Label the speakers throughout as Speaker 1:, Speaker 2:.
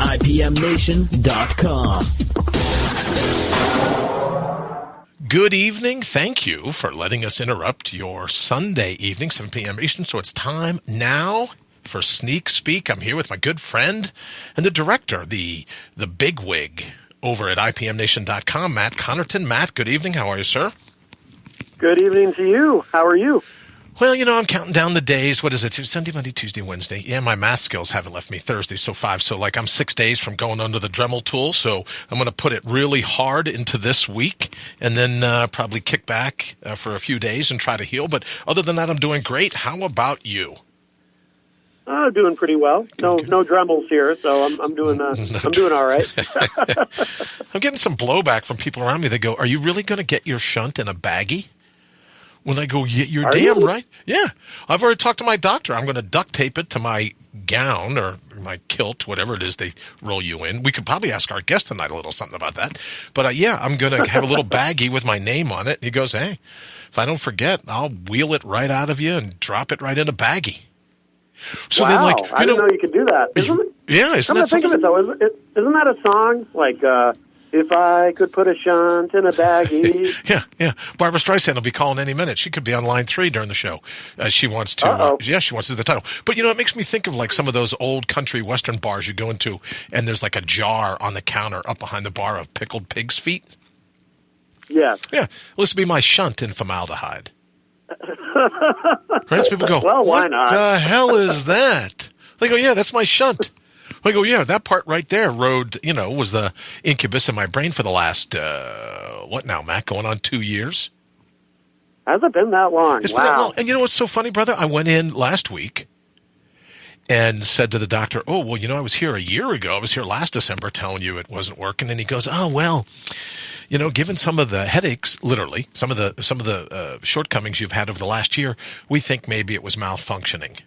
Speaker 1: ipmNation.com.
Speaker 2: Good evening. Thank you for letting us interrupt your Sunday evening, 7 p.m. Eastern. So it's time now for Sneak Speak. I'm here with my good friend and the director, the bigwig over at ipmNation.com, Matt Connarton. Matt, good evening. How are you, sir?
Speaker 3: Good evening to you. How are you?
Speaker 2: Well, I'm counting down the days. What is it? Sunday, Monday, Tuesday, Wednesday. Yeah, my math skills haven't left me. Thursday, so 5. So I'm 6 days from going under the Dremel tool. So I'm going to put it really hard into this week and then probably kick back for a few days and try to heal. But other than that, I'm doing great. How about you?
Speaker 3: Doing pretty well. No Dremels here, so I'm doing I'm doing all right.
Speaker 2: I'm getting some blowback from people around me. They go, "Are you really going to get your shunt in a baggie?" When I go, "You're damn right." Yeah, I've already talked to my doctor. I'm going to duct tape it to my gown or my kilt, whatever it is they roll you in. We could probably ask our guest tonight a little something about that. But I'm going to have a little baggie with my name on it. He goes, "Hey, if I don't forget, I'll wheel it right out of you and drop it right in a baggie." So
Speaker 3: wow,
Speaker 2: then,
Speaker 3: I didn't know you could do that.
Speaker 2: Yeah, isn't that
Speaker 3: think of it though? Isn't that a song like? If I could put a shunt in a baggie.
Speaker 2: Yeah. Barbara Streisand will be calling any minute. She could be on line 3 during the show. She wants to. She wants to do the title. But it makes me think of some of those old country western bars you go into, and there's a jar on the counter up behind the bar of pickled pig's feet.
Speaker 3: Yes.
Speaker 2: Yeah. Well, this would be my shunt in formaldehyde. Right? So people go,
Speaker 3: well, why not?
Speaker 2: What the hell is that? They go, yeah, that's my shunt. I go, yeah, that part right there was the incubus in my brain for the last, what now, Matt, going on 2 years?
Speaker 3: Has it been that long?
Speaker 2: It's
Speaker 3: wow.
Speaker 2: been that long. And you know what's so funny, brother? I went in last week and said to the doctor, "Oh, well, I was here a year ago. I was here last December telling you it wasn't working." And he goes, "Oh, well, given some of the headaches, literally, some of the shortcomings you've had over the last year, we think maybe it was malfunctioning."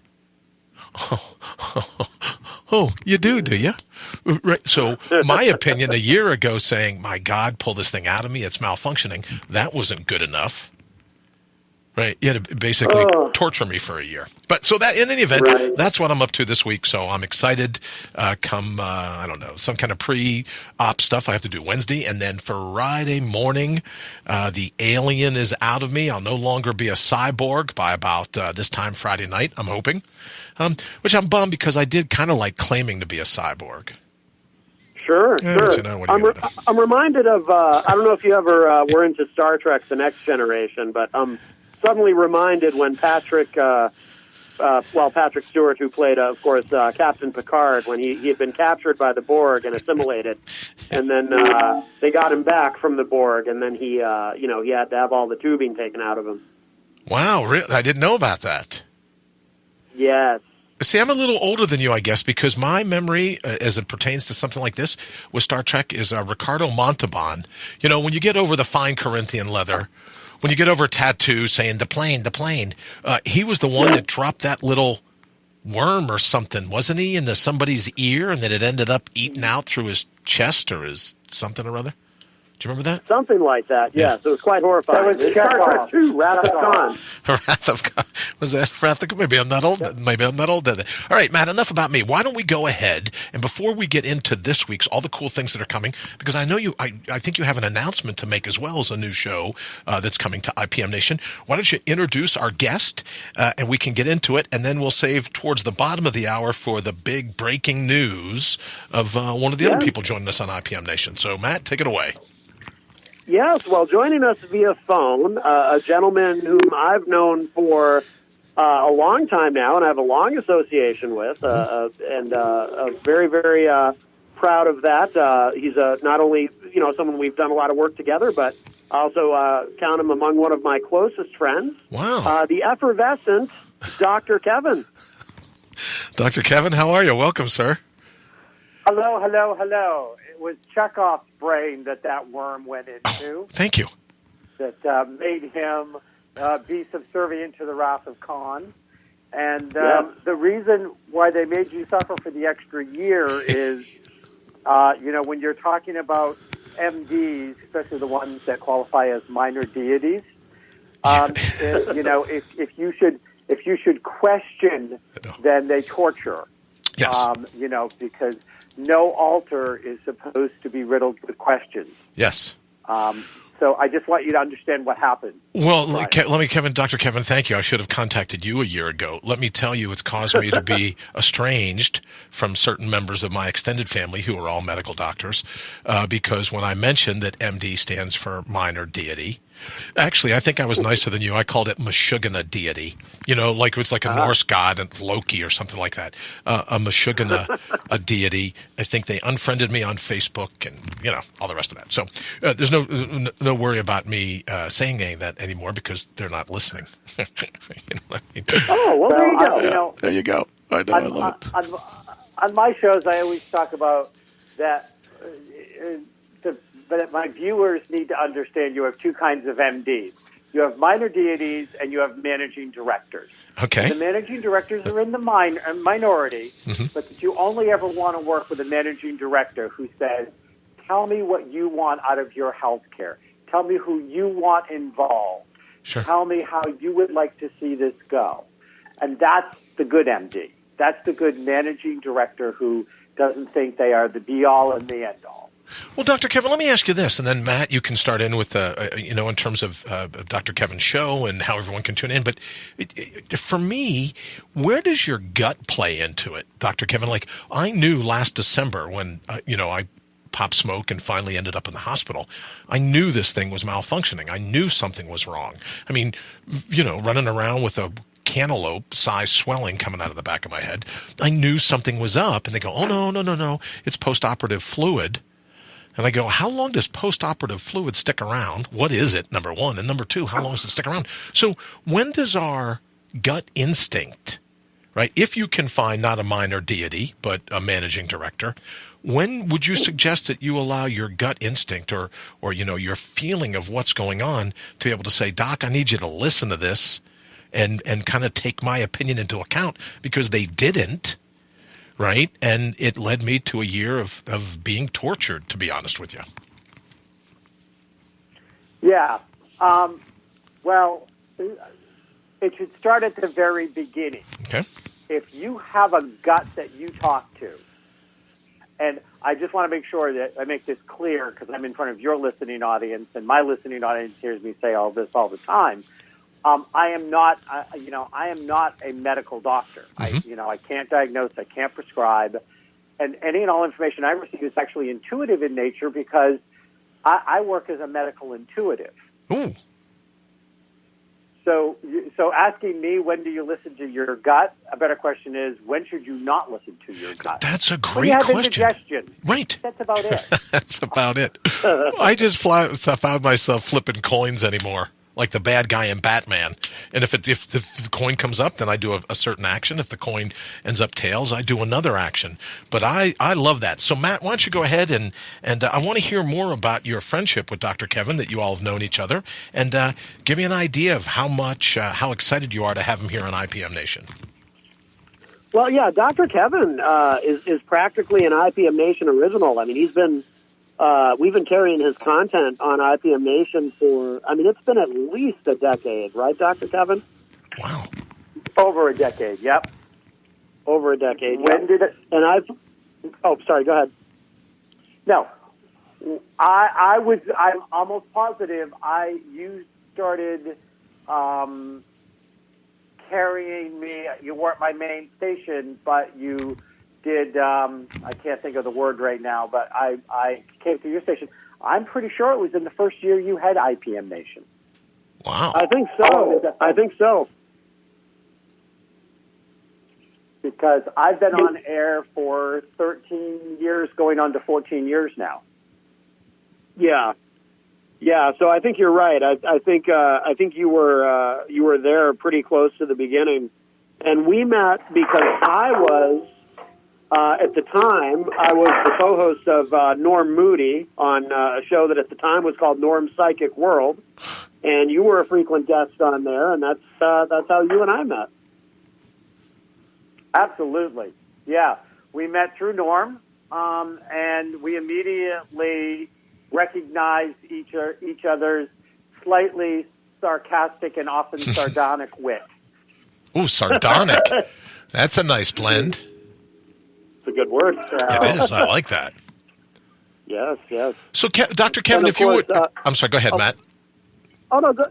Speaker 2: Oh, you do you? Right. So my opinion a year ago saying, "My God, pull this thing out of me, it's malfunctioning," that wasn't good enough. Right. You had to basically torture me for a year. But so that in any event, That's what I'm up to this week. So I'm excited. I don't know, some kind of pre-op stuff I have to do Wednesday. And then Friday morning, the alien is out of me. I'll no longer be a cyborg by about this time Friday night, I'm hoping. Which I'm bummed because I did kind of like claiming to be a cyborg.
Speaker 3: Sure. I'm reminded of, I don't know if you ever were into Star Trek The Next Generation, but I'm suddenly reminded when Patrick Stewart, who played, of course, Captain Picard, when he had been captured by the Borg and assimilated, and then they got him back from the Borg, and then he had to have all the tubing taken out of him.
Speaker 2: Wow, really? I didn't know about that.
Speaker 3: Yes.
Speaker 2: See, I'm a little older than you, I guess, because my memory, as it pertains to something like this, with Star Trek is Ricardo Montalban. When you get over the fine Corinthian leather, when you get over a tattoo saying the plane, he was the one that dropped that little worm or something, wasn't he, into somebody's ear, and then it ended up eating out through his chest or his something or other? Do you remember that?
Speaker 3: Something like that, yes. It was quite horrifying. That was Star Trek 2, Wrath of Khan.
Speaker 2: Wrath of Khan. Was that Wrath of Khan? Maybe I'm not old. Maybe I'm not old then. All right, Matt, enough about me. Why don't we go ahead, and before we get into this week's, all the cool things that are coming, because I know I think you have an announcement to make as well as a new show that's coming to IPM Nation. Why don't you introduce our guest, and we can get into it, and then we'll save towards the bottom of the hour for the big breaking news of one of the other people joining us on IPM Nation. So, Matt, take it away.
Speaker 3: Yes, well, joining us via phone, a gentleman whom I've known for a long time now, and I have a long association with, and very, very proud of that. He's not only someone we've done a lot of work together, but I also count him among one of my closest friends.
Speaker 2: Wow!
Speaker 3: The effervescent Dr. Kevin.
Speaker 2: Dr. Kevin, how are you? Welcome, sir.
Speaker 4: Hello. It was Chekhov's brain that worm went into.
Speaker 2: Oh, thank you.
Speaker 4: That made him be subservient to the wrath of Khan. And the reason why they made you suffer for the extra year is, when you're talking about MDs, especially the ones that qualify as minor deities, if you should question, then they torture.
Speaker 2: Yes.
Speaker 4: Because no altar is supposed to be riddled with questions.
Speaker 2: Yes.
Speaker 4: So I just want you to understand what happened.
Speaker 2: Well, Dr. Kevin, thank you. I should have contacted you a year ago. Let me tell you, it's caused me to be estranged from certain members of my extended family who are all medical doctors, because when I mentioned that MD stands for minor deity, actually, I think I was nicer than you. I called it Meshuggah deity. Like it's like a Norse god and Loki or something like that. A Meshuggah, a deity. I think they unfriended me on Facebook and, all the rest of that. So there's no worry about me saying any of that anymore because they're not listening. You know what I mean?
Speaker 3: Oh, well, there you go.
Speaker 2: There you go. I know, I love it.
Speaker 4: On my shows, I always talk about that. But my viewers need to understand you have two kinds of MDs. You have minor deities and you have managing directors.
Speaker 2: Okay.
Speaker 4: And the managing directors are in the minority, but that you only ever want to work with a managing director who says, tell me what you want out of your health care. Tell me who you want involved.
Speaker 2: Sure.
Speaker 4: Tell me how you would like to see this go. And that's the good MD. That's the good managing director who doesn't think they are the be-all and the end-all.
Speaker 2: Well, Dr. Kevin, let me ask you this, and then Matt, you can start in with, in terms of Dr. Kevin's show and how everyone can tune in. But for me, where does your gut play into it, Dr. Kevin? Like, I knew last December when, I popped smoke and finally ended up in the hospital. I knew this thing was malfunctioning. I knew something was wrong. I mean, running around with a cantaloupe-sized swelling coming out of the back of my head, I knew something was up. And they go, oh, no, it's post-operative fluid. And I go, how long does post-operative fluid stick around? What is it, number one? And number two, how long does it stick around? So when does our gut instinct, right, if you can find not a minor deity, but a managing director, when would you suggest that you allow your gut instinct or your feeling of what's going on to be able to say, Doc, I need you to listen to this and kind of take my opinion into account, because they didn't. Right? And it led me to a year of being tortured, to be honest with you.
Speaker 4: Yeah. Well, it should start at the very beginning.
Speaker 2: Okay.
Speaker 4: If you have a gut that you talk to, and I just want to make sure that I make this clear because I'm in front of your listening audience, and my listening audience hears me say all this all the time. I am not a medical doctor. I can't diagnose. I can't prescribe. And any and all information I receive is actually intuitive in nature because I work as a medical intuitive.
Speaker 2: Ooh.
Speaker 4: So asking me, when do you listen to your gut? A better question is, when should you not listen to your gut?
Speaker 2: That's a great
Speaker 4: when you have
Speaker 2: question.
Speaker 4: Indigestion.
Speaker 2: Right.
Speaker 4: That's about it.
Speaker 2: That's about it. I just found myself flipping coins anymore, like the bad guy in Batman. And if the coin comes up, then I do a certain action. If the coin ends up tails, I do another action. But I love that. So, Matt, why don't you go ahead and I want to hear more about your friendship with Dr. Kevin, that you all have known each other, and give me an idea of how excited you are to have him here on ipmNation.
Speaker 3: Well, yeah, Dr. Kevin is practically an ipmNation original. I mean, we've been carrying his content on ipmNation for, it's been at least a decade, right, Dr. Kevin?
Speaker 2: Wow.
Speaker 4: Over a decade, yep.
Speaker 3: Over a decade.
Speaker 4: When did it?
Speaker 3: And sorry, go ahead.
Speaker 4: No. I'm almost positive you started carrying me. You weren't my main station, but you did, I can't think of the word right now, but I came to your station. I'm pretty sure it was in the first year you had ipmNation.
Speaker 2: Wow.
Speaker 3: I think so.
Speaker 4: Because I've been on air for 13 years, going on to 14 years now.
Speaker 3: Yeah. So I think you're right. I think you were there pretty close to the beginning, and we met because I was at the time the co-host of Norm Moody on a show that at the time was called Norm's Psychic World, and you were a frequent guest on there, and that's how you and I met.
Speaker 4: Absolutely, yeah. We met through Norm, and we immediately recognized each other's slightly sarcastic and often sardonic wit.
Speaker 2: Ooh, sardonic. That's a nice blend.
Speaker 3: It's a good word.
Speaker 2: It is. I like that.
Speaker 3: Yes, yes.
Speaker 2: So, Dr. Kevin,
Speaker 3: And
Speaker 2: if you
Speaker 3: course,
Speaker 2: would... I'm sorry, go ahead, Matt.
Speaker 3: Oh, no, go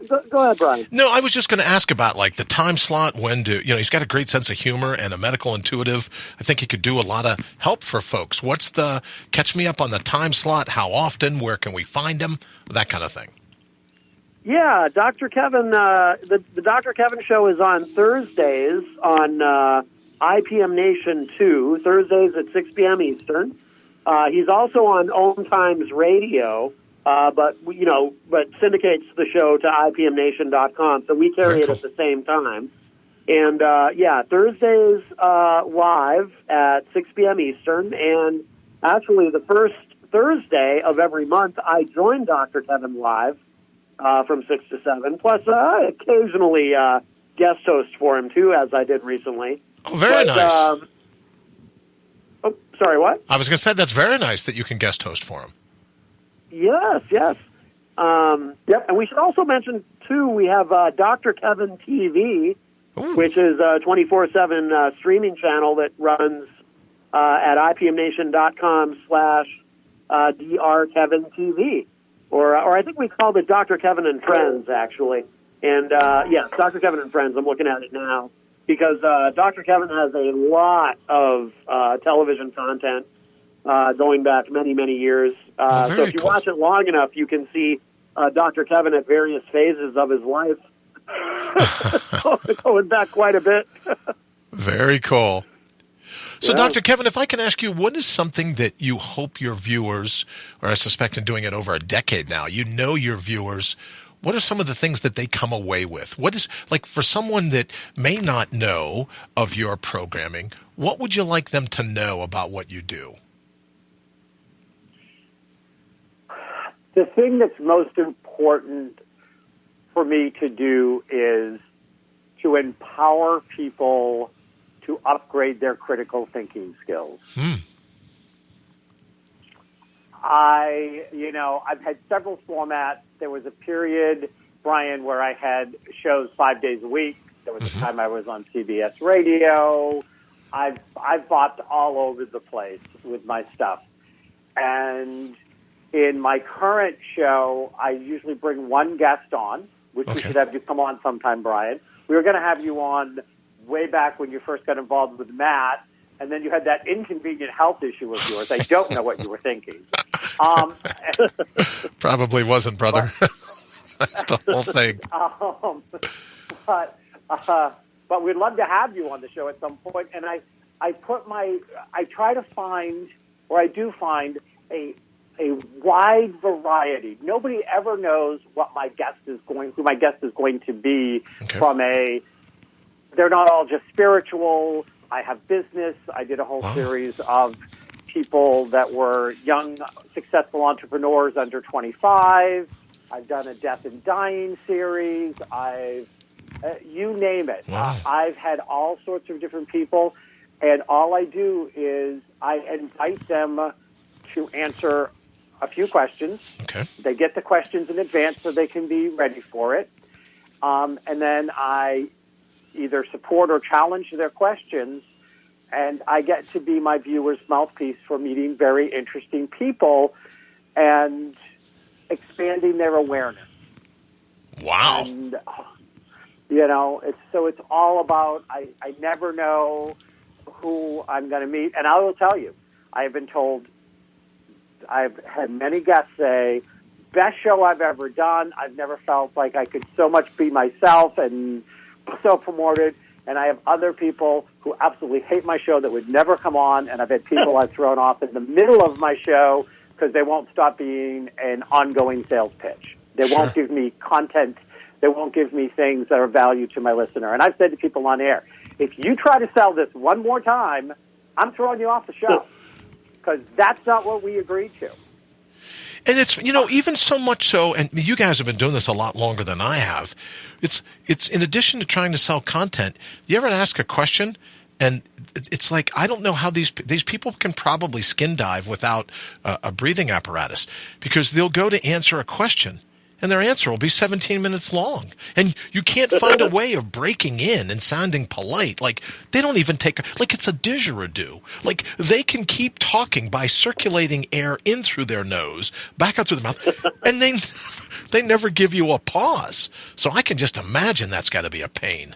Speaker 3: ahead, Brian.
Speaker 2: No, I was just going to ask about like the time slot, when to, he's got a great sense of humor and a medical intuitive. I think he could do a lot of help for folks. What's catch me up on the time slot? How often? Where can we find him? That kind of thing.
Speaker 3: Yeah, Dr. Kevin, the Dr. Kevin show is on Thursdays on ipmNation 2, Thursdays at 6 p.m. Eastern. He's also on Own Times Radio. But syndicates the show to ipmNation.com, so we carry it at the same time. And, Thursdays live at 6 p.m. Eastern, and actually the first Thursday of every month, I join Dr. Kevin live from 6 to 7, plus I occasionally guest host for him, too, as I did recently.
Speaker 2: Oh, very nice.
Speaker 3: Sorry, what?
Speaker 2: I was going to say that's very nice that you can guest host for him.
Speaker 3: Yes, yes. Yep. And we should also mention, too, we have Dr. Kevin TV, which is a 24/7 streaming channel that runs at ipmNation.com/drKevinTV. Or I think we called it Dr. Kevin and Friends, actually. And, yes, Dr. Kevin and Friends. I'm looking at it now. Because Dr. Kevin has a lot of television content going back many, many years. So if you watch it long enough, you can see Dr. Kevin at various phases of his life, going back quite a bit.
Speaker 2: Very cool. So,
Speaker 3: Yeah.
Speaker 2: Dr. Kevin, if I can ask you, what is something that you hope your viewers, or I suspect in doing it over a decade now, your viewers, what are some of the things that they come away with? What is, like, for someone that may not know of your programming, what would you like them to know about what you do?
Speaker 4: The thing that's most important for me to do is to empower people to upgrade their critical thinking skills. I've had several formats. There was a period, Brian, where I had shows 5 days a week. There was a time I was on CBS Radio. I've bopped all over the place with my stuff. And in my current show, I usually bring one guest on, which we should have you come on sometime, Brian. We were going to have you on way back when you first got involved with Matt, and then you had that inconvenient health issue of yours. I don't know what you were thinking.
Speaker 2: Probably wasn't, brother. That's the whole thing.
Speaker 4: But we'd love to have you on the show at some point. And I try to find, or I do find, a wide variety. Nobody ever knows who my guest is going to be they're not all just spiritual. I have business. I did a whole series of people that were young, successful entrepreneurs under 25. I've done a death and dying series. You name it.
Speaker 2: Wow.
Speaker 4: I've had all sorts of different people, and all I do is I invite them to answer a few questions.
Speaker 2: Okay.
Speaker 4: They get the questions in advance so they can be ready for it. And then I either support or challenge their questions, and I get to be my viewer's mouthpiece for meeting very interesting people and expanding their awareness.
Speaker 2: Wow.
Speaker 4: And, it's all about, I never know who I'm going to meet. And I will tell you, I have been told, I've had many guests say, best show I've ever done. I've never felt like I could so much be myself and so promoted. And I have other people who absolutely hate my show that would never come on. And I've had people I've thrown off in the middle of my show because they won't stop being an ongoing sales pitch. They won't give me content. They won't give me things that are value to my listener. And I've said to people on air, if you try to sell this one more time, I'm throwing you off the show because that's not what we agreed to.
Speaker 2: And it's, even so much so, and you guys have been doing this a lot longer than I have, it's in addition to trying to sell content, you ever ask a question and it's like, I don't know how these people can probably skin dive without a breathing apparatus, because they'll go to answer a question and their answer will be 17 minutes long. And you can't find a way of breaking in and sounding polite. Like, they don't even take, like it's a didgeridoo. Like, they can keep talking by circulating air in through their nose, back out through the mouth, and they never give you a pause. So I can just imagine that's got to be a pain.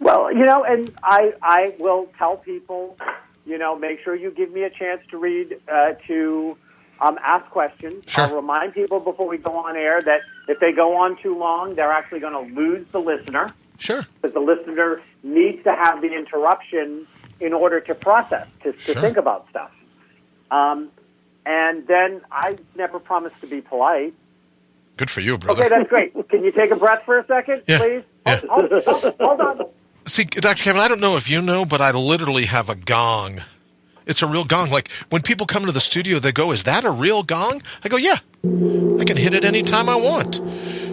Speaker 4: Well, and I will tell people, make sure you give me a chance to read, to ask questions.
Speaker 2: Sure.
Speaker 4: I'll remind people before we go on air that if they go on too long, they're actually going to lose the listener.
Speaker 2: Sure.
Speaker 4: Because the listener needs to have the interruption in order to process, to think about stuff. And then I never promise to be polite.
Speaker 2: Good for you, brother.
Speaker 4: Okay, that's great. Can you take a breath for a second, please?
Speaker 2: Yeah.
Speaker 4: Hold on.
Speaker 2: See, Dr. Kevin, I don't know if you know, but I literally have a gong. It's a real gong. Like, when people come into the studio, they go, "Is that a real gong?" I go, "Yeah. I can hit it anytime I want."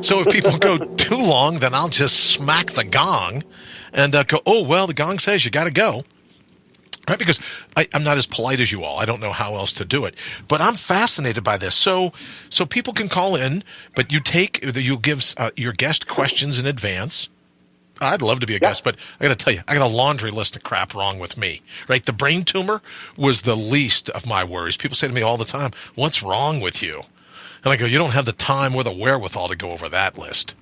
Speaker 2: So if people go too long, then I'll just smack the gong and go, "Oh, well, the gong says you got to go." Right? Because I'm not as polite as you all. I don't know how else to do it. But I'm fascinated by this. So people can call in, but you give your guest questions in advance. I'd love to be a guest, but I got to tell you, I got a laundry list of crap wrong with me, right? The brain tumor was the least of my worries. People say to me all the time, "What's wrong with you?" And I go, "You don't have the time or the wherewithal to go over that list."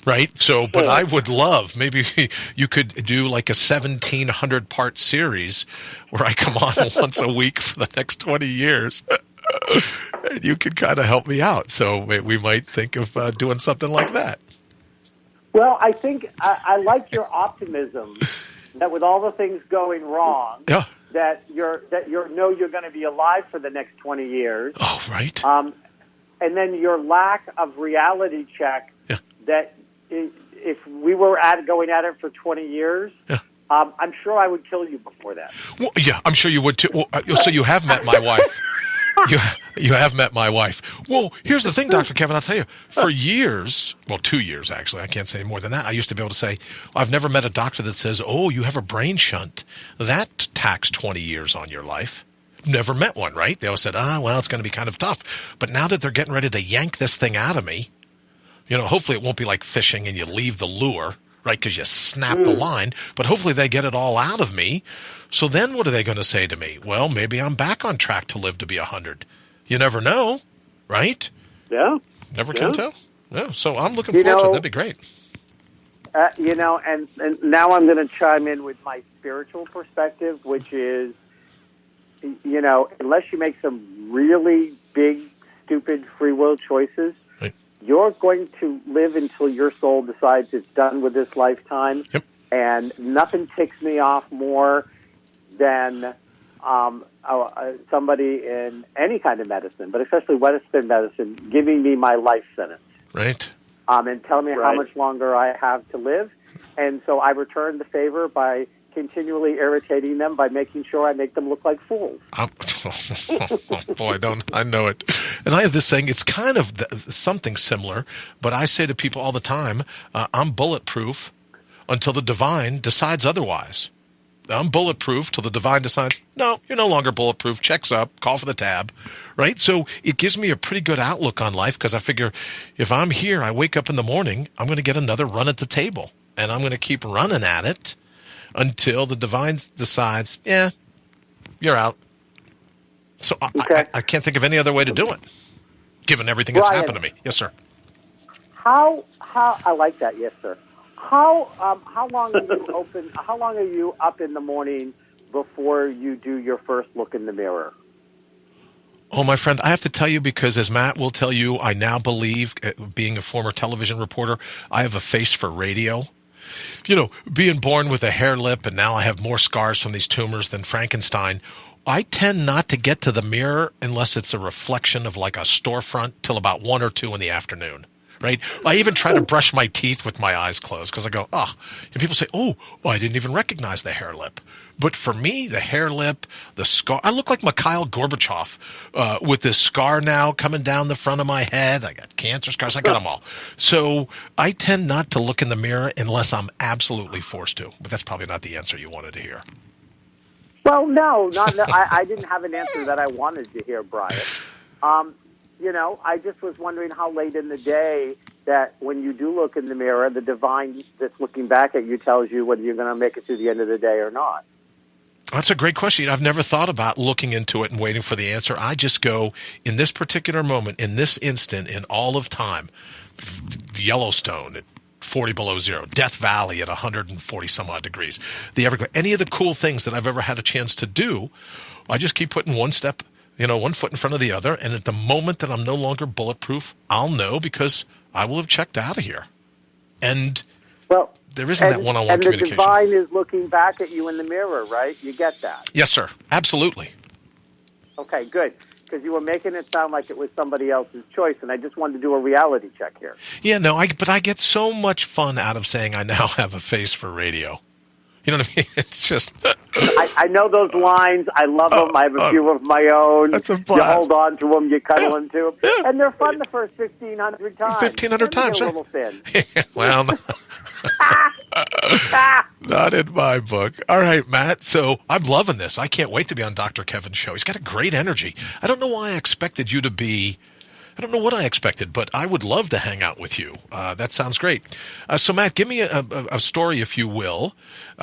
Speaker 2: Right? So, but I would love, maybe you could do like a 1,700 part series where I come on once a week for the next 20 years. And you could kind of help me out. So we might think of doing something like that.
Speaker 4: Well, I think I like your optimism that with all the things going wrong, that you're going to be alive for the next 20 years.
Speaker 2: Oh, right.
Speaker 4: And then your lack of reality check that if we were going at it for 20 years, I'm sure I would kill you before that.
Speaker 2: Well, yeah, I'm sure you would too. Well, so you have met my wife. You have met my wife. Well, here's the thing, Dr. Kevin, I'll tell you. For years, 2 years actually, I can't say more than that, I used to be able to say, I've never met a doctor that says, "Oh, you have a brain shunt. That tacks 20 years on your life." Never met one, right? They always said, well, it's going to be kind of tough. But now that they're getting ready to yank this thing out of me, hopefully it won't be like fishing and you leave the lure, right, because you snap the line. But hopefully they get it all out of me. So then what are they going to say to me? Well, maybe I'm back on track to live to be 100. You never know, right?
Speaker 3: Yeah.
Speaker 2: Never can tell. Yeah. So I'm looking forward to it. That'd be great.
Speaker 4: And now I'm going to chime in with my spiritual perspective, which is, unless you make some really big, stupid free will choices,
Speaker 2: right,
Speaker 4: you're going to live until your soul decides it's done with this lifetime.
Speaker 2: Yep.
Speaker 4: And nothing ticks me off more than somebody in any kind of medicine, but especially Western medicine, giving me my life sentence.
Speaker 2: Right.
Speaker 4: And telling me how much longer I have to live. And so I return the favor by continually irritating them by making sure I make them look like fools.
Speaker 2: Boy, I know it. And I have this saying, it's kind of something similar, but I say to people all the time, I'm bulletproof until the divine decides otherwise. I'm bulletproof till the divine decides, no, you're no longer bulletproof. Checks up, call for the tab, right? So it gives me a pretty good outlook on life because I figure if I'm here, I wake up in the morning, I'm going to get another run at the table. And I'm going to keep running at it until the divine decides, yeah, you're out. So I can't think of any other way to do it, given everything that's happened to me. Yes, sir.
Speaker 4: How I like that. Yes, sir. How long are you open? How long are you up in the morning before you do your first look in the mirror?
Speaker 2: Oh, my friend, I have to tell you because as Matt will tell you, I now believe, being a former television reporter, I have a face for radio. Being born with a hair lip and now I have more scars from these tumors than Frankenstein, I tend not to get to the mirror unless it's a reflection of like a storefront till about 1 or 2 in the afternoon. Right? I even try to brush my teeth with my eyes closed because I go, and people say, I didn't even recognize the hair lip. But for me, the hair lip, the scar, I look like Mikhail Gorbachev with this scar now coming down the front of my head. I got cancer scars. I got them all. So I tend not to look in the mirror unless I'm absolutely forced to. But that's probably not the answer you wanted to hear.
Speaker 4: Well, no. I didn't have an answer that I wanted to hear, Brian. I just was wondering how late in the day that when you do look in the mirror, the divine that's looking back at you tells you whether you're going to make it through the end of the day or not.
Speaker 2: That's a great question. I've never thought about looking into it and waiting for the answer. I just go, in this particular moment, in this instant, in all of time, Yellowstone at 40 below zero, Death Valley at 140 some odd degrees, the Everglades, any of the cool things that I've ever had a chance to do, I just keep putting one foot in front of the other. And at the moment that I'm no longer bulletproof, I'll know because I will have checked out of here. And there isn't that one-on-one communication.
Speaker 4: And the divine is looking back at you in the mirror, right? You get that?
Speaker 2: Yes, sir. Absolutely.
Speaker 4: Okay, good. Because you were making it sound like it was somebody else's choice, and I just wanted to do a reality check here.
Speaker 2: Yeah, no, but I get so much fun out of saying I now have a face for radio. You know what I mean? It's just...
Speaker 4: I know those lines. I love them. I have a few of my own.
Speaker 2: That's a blast.
Speaker 4: You hold on to them. You cuddle into them. Yeah. And they're fun the first 1,500 times.
Speaker 2: 1,500 times,
Speaker 4: sure.
Speaker 2: A
Speaker 4: little thin.
Speaker 2: Well... Not in my book. All right, Matt. So I'm loving this. I can't wait to be on Dr. Kevin's show. He's got a great energy. I don't know why I expected you to be. I don't know what I expected, but I would love to hang out with you. That sounds great. So, Matt, give me a story, if you will,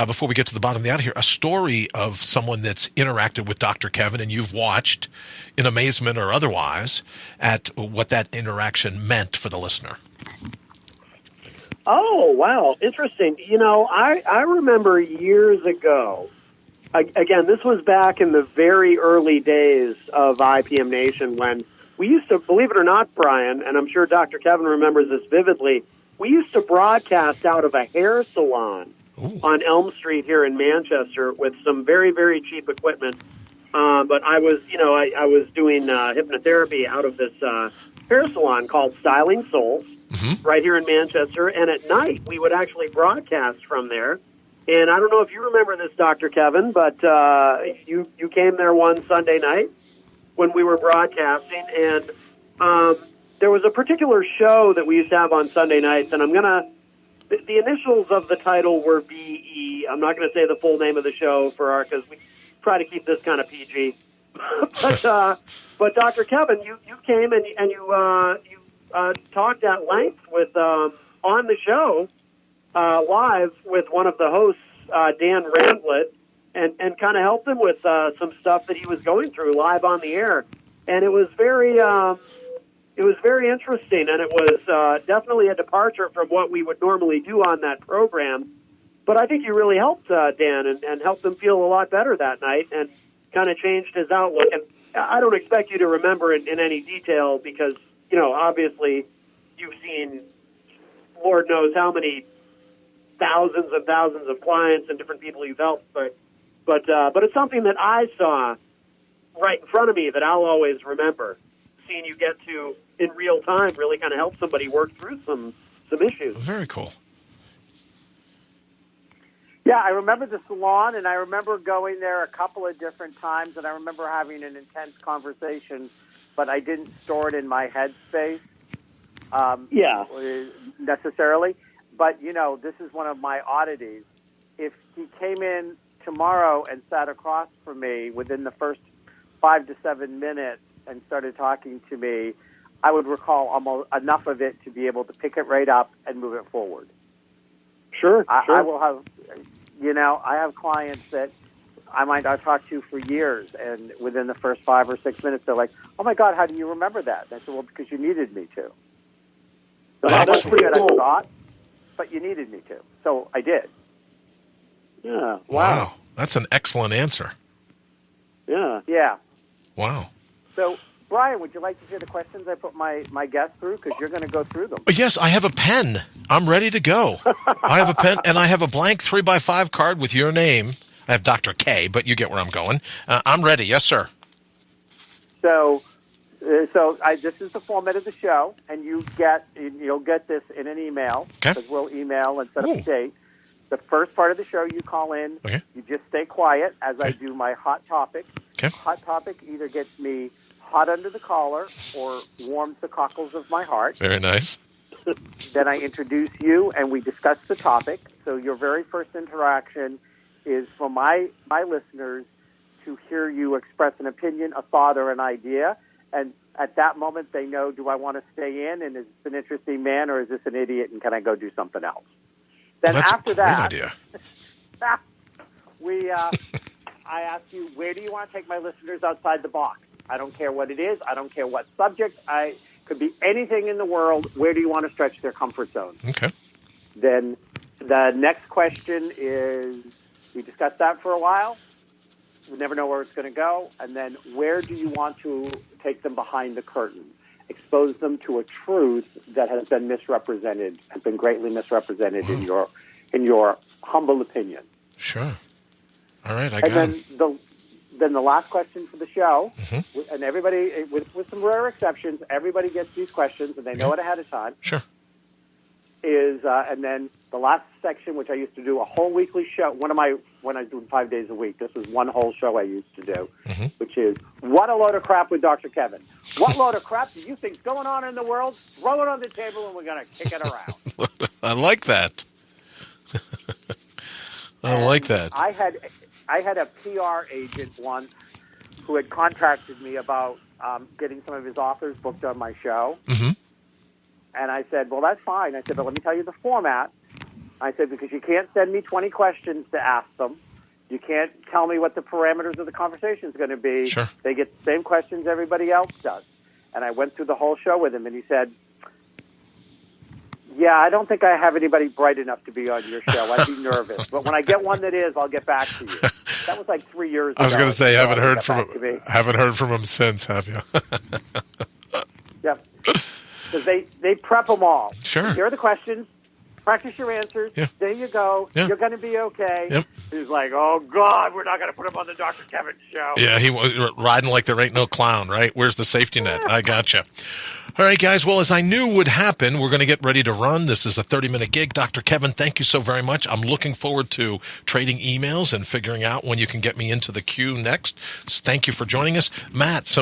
Speaker 2: before we get to the bottom of the out here, a story of someone that's interacted with Dr. Kevin and you've watched in amazement or otherwise at what that interaction meant for the listener.
Speaker 3: Oh, wow. Interesting. I remember years ago, again, this was back in the very early days of ipmNation when we used to, believe it or not, Brian, and I'm sure Dr. Kevin remembers this vividly, we used to broadcast out of a hair salon on Elm Street here in Manchester with some very, very cheap equipment. But I was, I was doing hypnotherapy out of this hair salon called Styling Souls. Right here in Manchester, and at night we would actually broadcast from there. And I don't know if you remember this, Dr. Kevin, but you came there one Sunday night when we were broadcasting, and there was a particular show that we used to have on Sunday nights, and the initials of the title were BE. I'm not going to say the full name of the show because we try to keep this kind of PG. But Dr. Kevin, you came and you talked at length with on the show live with one of the hosts, Dan Randlett, and kind of helped him with some stuff that he was going through live on the air, and it was very interesting, and it was definitely a departure from what we would normally do on that program. But I think you really helped Dan and helped him feel a lot better that night, and kind of changed his outlook. And I don't expect you to remember it in any detail because, obviously you've seen Lord knows how many thousands and thousands of clients and different people you've helped, but it's something that I saw right in front of me that I'll always remember. Seeing you get to, in real time, really kind of help somebody work through some issues.
Speaker 2: Very cool.
Speaker 4: Yeah, I remember the salon, and I remember going there a couple of different times, and I remember having an intense conversation, but I didn't store it in my headspace necessarily. But, this is one of my oddities. If he came in tomorrow and sat across from me within the first 5 to 7 minutes and started talking to me, I would recall almost enough of it to be able to pick it right up and move it forward.
Speaker 3: Sure.
Speaker 4: I will have, I have clients that I might not talk to for years, and within the first 5 or 6 minutes, they're like, "Oh my God, how do you remember that?" And I said, "Well, because you needed me to." That's pretty good, I thought, but you needed me to, so I did.
Speaker 3: Yeah.
Speaker 2: Wow. That's an excellent answer.
Speaker 3: Yeah.
Speaker 4: Yeah.
Speaker 2: Wow.
Speaker 4: So, Brian, would you like to hear the questions I put my guests through? Because you're going to go through them.
Speaker 2: Yes, I have a pen. I'm ready to go. I have a pen, and I have a blank 3x5 card with your name. I have Dr. K, but you get where I'm going. I'm ready. Yes, sir.
Speaker 4: So this is the format of the show, and you'll get this in an email, because we'll email and set up a date. The first part of the show, you call in.
Speaker 2: Okay.
Speaker 4: You just stay quiet as I do my hot topic.
Speaker 2: Okay.
Speaker 4: Hot topic either gets me hot under the collar or warms the cockles of my heart.
Speaker 2: Very nice.
Speaker 4: Then I introduce you, and we discuss the topic. So your very first interaction is for my listeners to hear you express an opinion, a thought, or an idea, And at that moment, they know, do I want to stay in? And is this an interesting man, or is this an idiot? And can I go do something else? Then
Speaker 2: That's
Speaker 4: after
Speaker 2: a great
Speaker 4: that,
Speaker 2: idea.
Speaker 4: I ask you, where do you want to take my listeners outside the box? I don't care what it is. I don't care what subject. Could be anything in the world. Where do you want to stretch their comfort zone?
Speaker 2: Okay.
Speaker 4: Then the next question is, we discussed that for a while. We never know where it's going to go. And then where do you want to take them behind the curtain? Expose them to a truth that has been misrepresented, has been greatly misrepresented in your humble opinion.
Speaker 2: Sure. All right, I got it.
Speaker 4: Then the last question for the show, and everybody, with some rare exceptions, everybody gets these questions, and they know it ahead of time.
Speaker 2: Sure.
Speaker 4: And then the last section, which I used to do a whole weekly show, when I do 5 days a week, this was one whole show I used to do, which is, what a load of crap with Dr. Kevin. What load of crap do you think's going on in the world? Throw it on the table, and we're going to kick it around.
Speaker 2: I like that. I like that.
Speaker 4: I had a PR agent once who had contacted me about getting some of his authors booked on my show.
Speaker 2: Mm-hmm.
Speaker 4: And I said, well, that's fine. I said, but let me tell you the format. I said, because you can't send me 20 questions to ask them. You can't tell me what the parameters of the conversation is going to be.
Speaker 2: Sure.
Speaker 4: They get the same questions everybody else does. And I went through the whole show with him, and he said, yeah, I don't think I have anybody bright enough to be on your show. I'd be nervous. But when I get one that is, I'll get back to you. That was like 3 years ago.
Speaker 2: I was going to say, haven't heard from him since, have you?
Speaker 4: Yep. Because they prep them all.
Speaker 2: Sure.
Speaker 4: Here are the questions. Practice your answers.
Speaker 2: Yeah.
Speaker 4: There you go.
Speaker 2: Yeah.
Speaker 4: You're going to be okay.
Speaker 2: Yep.
Speaker 4: He's like, oh, God, we're not going to put him on the Dr. Kevin show.
Speaker 2: Yeah, he was riding like there ain't no clown, right? Where's the safety net? I gotcha. All right, guys. Well, as I knew would happen, we're going to get ready to run. This is a 30-minute gig. Dr. Kevin, thank you so very much. I'm looking forward to trading emails and figuring out when you can get me into the queue next. Thank you for joining us. Matt,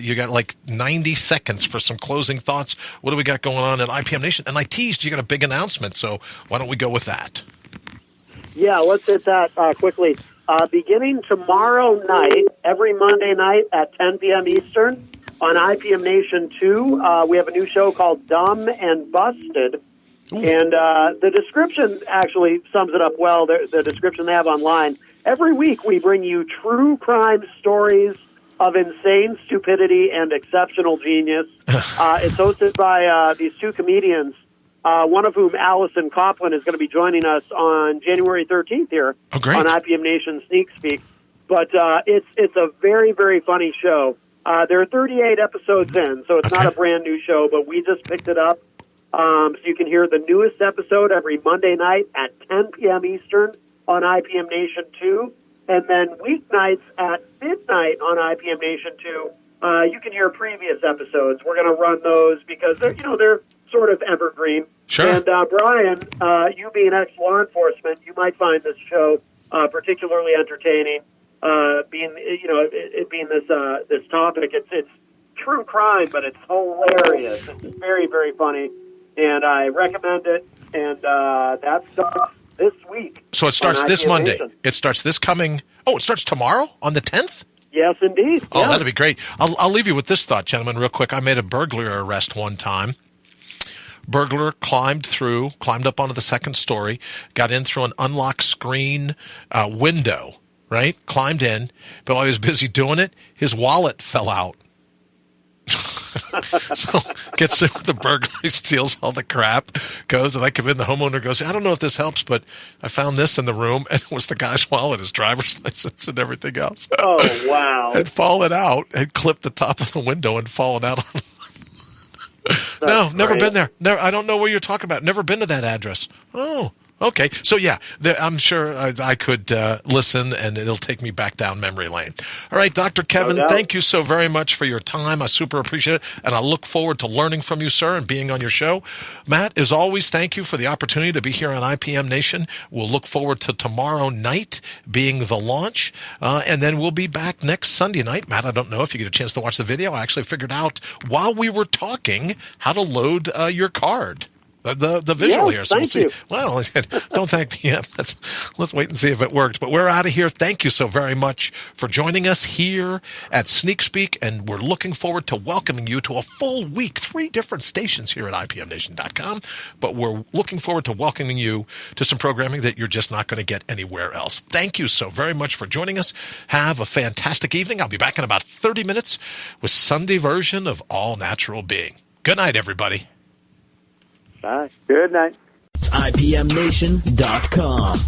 Speaker 2: you got like 90 seconds for some closing thoughts. What do we got going on at ipmNation? And I teased you got a big announcement, so why don't we go with that?
Speaker 3: Yeah, let's hit that quickly. Beginning tomorrow night, every Monday night at 10 p.m. Eastern, on ipmNation 2, we have a new show called Dumb and Busted. Ooh. And the description actually sums it up well, the description they have online. Every week we bring you true crime stories of insane stupidity and exceptional genius. It's hosted by these two comedians, one of whom, Allison Coughlin, is going to be joining us on January 13th here on ipmNation Sneak Speak. But it's a very, very funny show. There are 38 episodes in, so it's not a brand new show, but we just picked it up. So you can hear the newest episode every Monday night at 10 p.m. Eastern on ipmNation 2. And then weeknights at midnight on ipmNation 2, you can hear previous episodes. We're going to run those because they're sort of evergreen.
Speaker 2: Sure.
Speaker 3: And Brian, you being ex-law enforcement, you might find this show particularly entertaining. Being this topic, it's true crime, but it's hilarious. It's very, very funny, and I recommend it. And that starts this week.
Speaker 2: So it starts this Monday. It starts this coming. Oh, it starts tomorrow on the 10th.
Speaker 3: Yes, indeed.
Speaker 2: Oh, that'd be great. I'll leave you with this thought, gentlemen, real quick. I made a burglar arrest one time. Burglar climbed up onto the second story, got in through an unlocked screen window. Right? Climbed in, but while he was busy doing it, his wallet fell out. So gets there with the burglar, he steals all the crap, goes, and I come in, the homeowner goes, I don't know if this helps, but I found this in the room, and it was the guy's wallet, his driver's license, and everything else.
Speaker 3: Oh, wow.
Speaker 2: Had fallen out, had clipped the top of the window and fallen out. No, never been there. I don't know where you're talking about. Never been to that address. Oh. Okay, so yeah, I'm sure I could listen, and it'll take me back down memory lane. All right, Dr. Kevin, thank you so very much for your time. I super appreciate it, and I look forward to learning from you, sir, and being on your show. Matt, as always, thank you for the opportunity to be here on ipmNation. We'll look forward to tomorrow night being the launch, and then we'll be back next Sunday night. Matt, I don't know if you get a chance to watch the video. I actually figured out while we were talking how to load your card. the visual
Speaker 3: Yes,
Speaker 2: here. So we'll
Speaker 3: thank
Speaker 2: see.
Speaker 3: you.
Speaker 2: Well, don't thank me yet. Let's wait and see if it works. But we're out of here. Thank you so very much for joining us here at Sneak Speak, and we're looking forward to welcoming you to a full week, 3 different stations here at ipmNation.com. But we're looking forward to welcoming you to some programming that you're just not going to get anywhere else. Thank you so very much for joining us. Have a fantastic evening. I'll be back in about 30 minutes with Sunday version of All Natural Being. Good night, everybody.
Speaker 3: Bye.
Speaker 4: Good night.
Speaker 1: ipmNation.com.